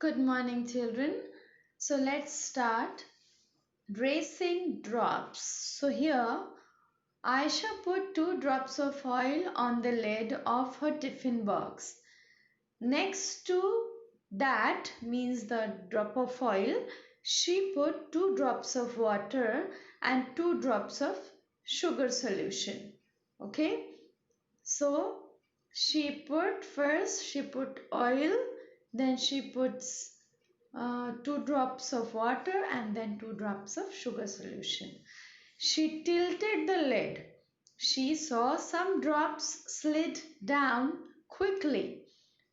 Good morning, children. So let's start. Racing drops. So here, Aisha put 2 drops of oil on the lid of her tiffin box. Next to that means the drop of oil, she put 2 drops of water and 2 drops of sugar solution. Okay. So she put oil, then she puts 2 drops of water and then 2 drops of sugar solution. She tilted the lid. She saw some drops slid down quickly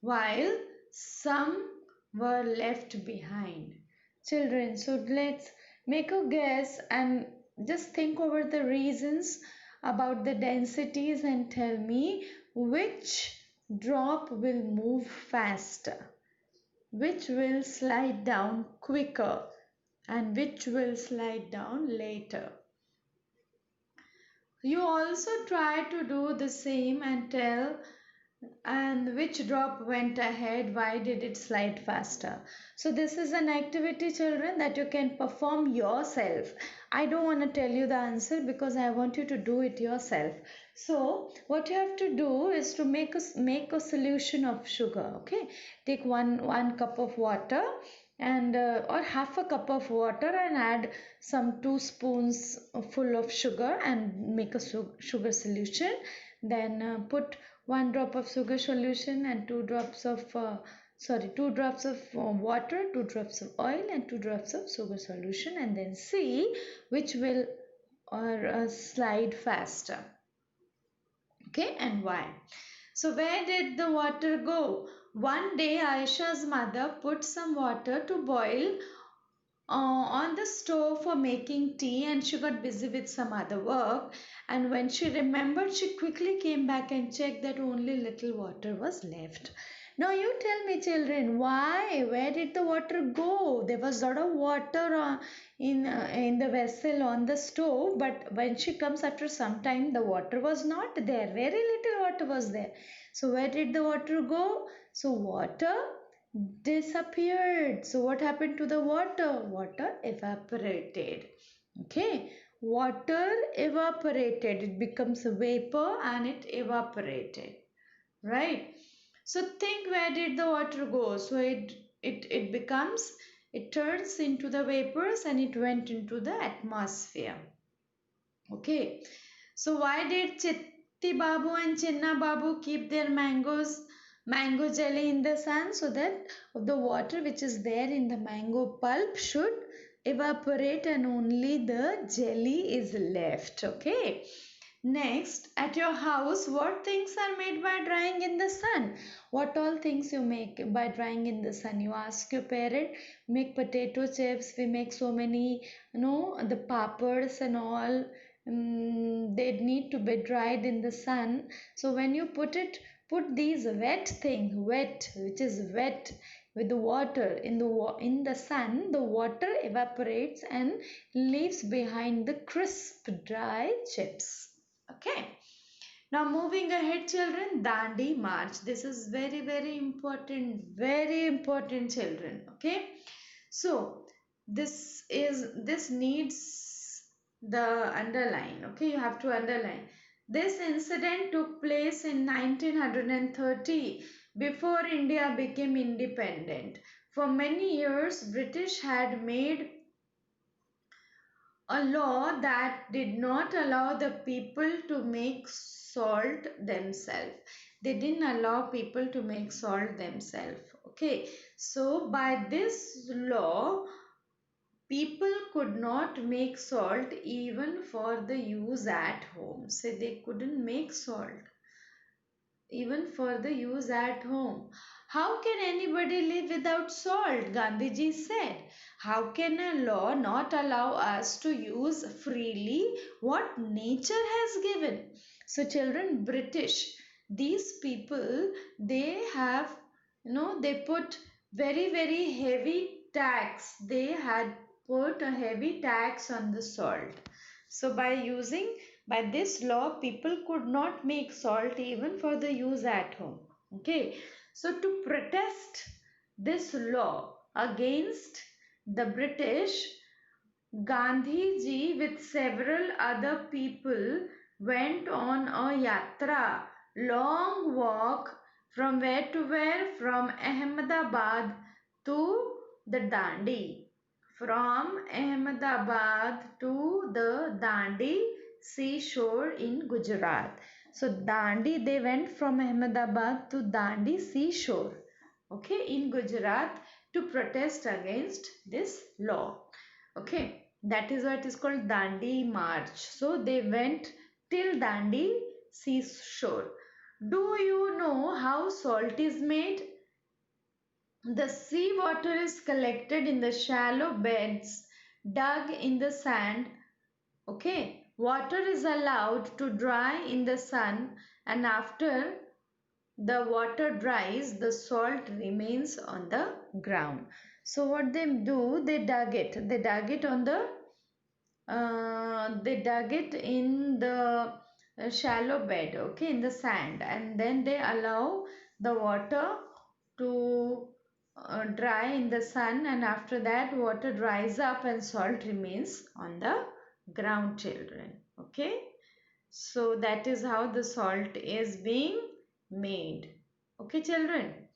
while some were left behind. Children, so let's make a guess and just think over the reasons about the densities and tell me which drop will move faster, which will slide down quicker, and which will slide down later. You also try to do the same and tell and which drop went ahead, why did it slide faster. So this is an activity, children, that you can perform yourself. I don't want to tell you the answer because I want you to do it yourself. So what you have to do is to make a solution of sugar. Okay, take one cup of water and or half a cup of water and add some 2 spoons full of sugar and make a sugar solution. Then put 1 drop of sugar solution and 2 drops of water, 2 drops of oil and 2 drops of sugar solution, and then see which will slide faster. Okay, and why? So where did the water go? One day Aisha's mother put some water to boil on the stove for making tea, and she got busy with some other work, and when she remembered, she quickly came back and checked that only little water was left. Now you tell me, children, where did the water go? There was a lot of water in the vessel on the stove, but when she comes after some time, the water was not there. Very little water was there. So where did the water go? So water disappeared. So what happened to the water? Water evaporated. Okay, water evaporated. It becomes a vapor and it evaporated. Right. So think, where did the water go? So it turns into the vapors and it went into the atmosphere. Okay. So why did Chitti Babu and Chinna Babu keep their mango jelly in the sun? So that the water which is there in the mango pulp should evaporate and only the jelly is left. Okay. Next, at your house, what things are made by drying in the sun? What all things you make by drying in the sun? You ask your parent, make potato chips, we make so many, the papads and all. They need to be dried in the sun. So when you put these wet, which is wet with the water in the sun, the water evaporates and leaves behind the crisp dry chips. Okay. Now moving ahead, children, Dandi March. This is very, very important, children. Okay. So this needs the underline. Okay, you have to underline. This incident took place in 1930, before India became independent. For many years, British had made a law that did not allow the people to make salt themselves. They didn't allow people to make salt themselves. Okay, so by this law, people could not make salt even for the use at home. So they couldn't make salt even for the use at home. How can anybody live without salt? Gandhiji said. How can a law not allow us to use freely what nature has given? So children, British, these people, they have, they put very, very heavy tax. They had put a heavy tax on the salt. So by this law, people could not make salt even for the use at home. Okay. So to protest this law, against the British, Gandhi ji with several other people went on a yatra, long walk from where to where? From Ahmedabad to the Dandi. From Ahmedabad to the Dandi seashore in Gujarat. So Dandi, they went from Ahmedabad to Dandi seashore, okay, in Gujarat to protest against this law. Okay, that is what is called Dandi March. So they went till Dandi seashore. Do you know how salt is made? The sea water is collected in the shallow beds dug in the sand. Okay, water is allowed to dry in the sun, and after the water dries, the salt remains on the ground. So what they do, they dug it. They dug it in the shallow bed, okay, in the sand, and then they allow the water to dry in the sun, and after that water dries up and salt remains on the ground, children. Okay, so that is how the salt is being made. Okay, children.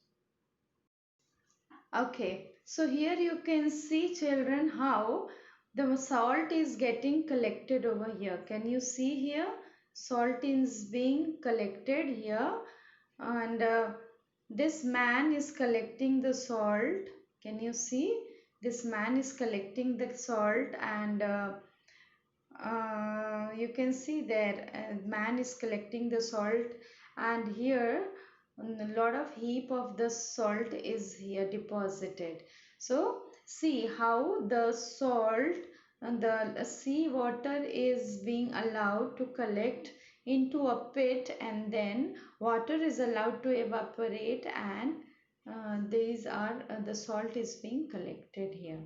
Okay, so here you can see, children, how the salt is getting collected over here. Can you see here? Salt is being collected here, and this man is collecting the salt. Can you see? This man is collecting the salt, and you can see there man is collecting the salt, and here a lot of heap of the salt is here deposited. So see how the salt and the sea water is being allowed to collect into a pit, and then water is allowed to evaporate, and these are the salt is being collected here.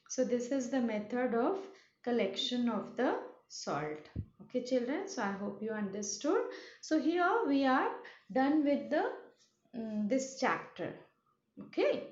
So this is the method of collection of the salt. Okay, children, so I hope you understood. So here we are done with the this chapter. Okay.